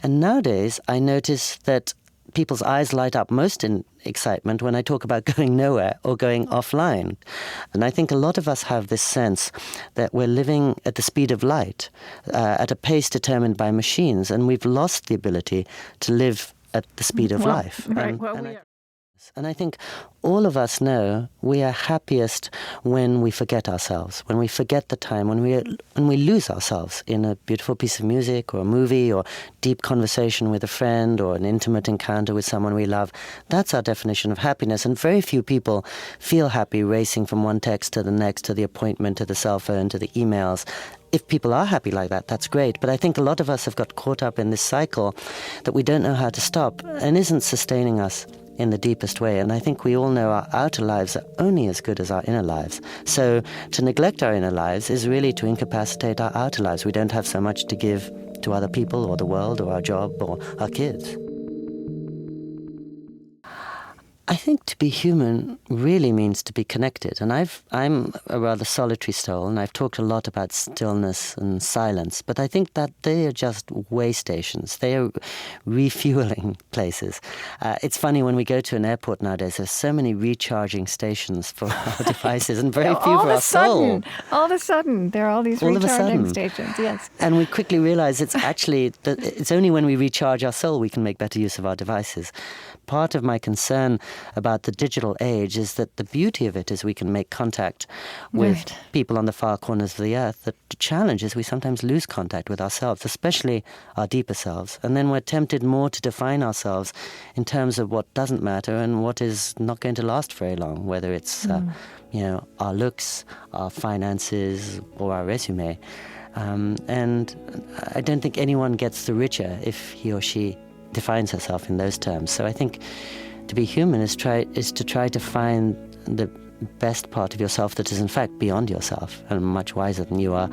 And nowadays, I notice that people's eyes light up most in excitement when I talk about going nowhere or going offline. And I think a lot of us have this sense that we're living at the speed of light, at a pace determined by machines, and we've lost the ability to live at the speed of life. Right. And I think all of us know we are happiest when we forget ourselves, when we forget the time, when we lose ourselves in a beautiful piece of music or a movie or deep conversation with a friend or an intimate encounter with someone we love. That's our definition of happiness. And very few people feel happy racing from one text to the next, to the appointment, to the cell phone, to the emails. If people are happy like that, that's great. But I think a lot of us have got caught up in this cycle that we don't know how to stop and isn't sustaining us in the deepest way. And I think we all know our outer lives are only as good as our inner lives. So to neglect our inner lives is really to incapacitate our outer lives. We don't have so much to give to other people or the world or our job or our kids. I think to be human really means to be connected. And I'm a rather solitary soul, and I've talked a lot about stillness and silence, but I think that they are just way stations. They are refueling places. It's funny, when we go to an airport nowadays, there's so many recharging stations for our devices and very few for our soul. All of a sudden, there are all these recharging stations, yes. And we quickly realize it's actually, it's only when we recharge our soul we can make better use of our devices. Part of my concern about the digital age is that the beauty of it is we can make contact with people on the far corners of the earth. The challenge is we sometimes lose contact with ourselves, especially our deeper selves. And then we're tempted more to define ourselves in terms of what doesn't matter and what is not going to last very long, whether it's our looks, our finances, or our resume. And I don't think anyone gets the richer if he or she defines herself in those terms. So I think to be human is to try to find the best part of yourself that is in fact beyond yourself and much wiser than you are,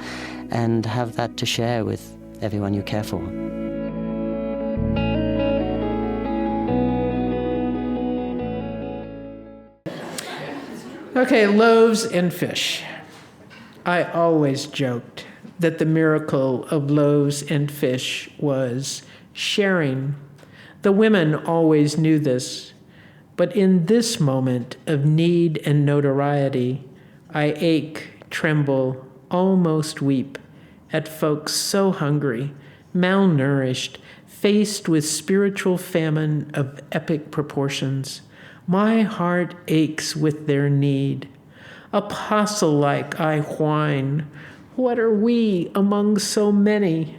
and have that to share with everyone you care for. Okay, loaves and fish. I always joked that the miracle of loaves and fish was sharing. The women always knew this, but in this moment of need and notoriety, I ache, tremble, almost weep at folks so hungry, malnourished, faced with spiritual famine of epic proportions. My heart aches with their need. Apostle-like I whine, what are we among so many?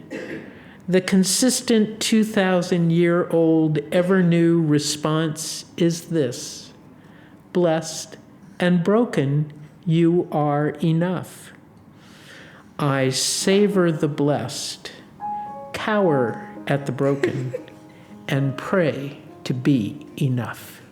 The consistent 2,000-year-old ever-new response is this: blessed and broken, you are enough. I savor the blessed, cower at the broken, and pray to be enough.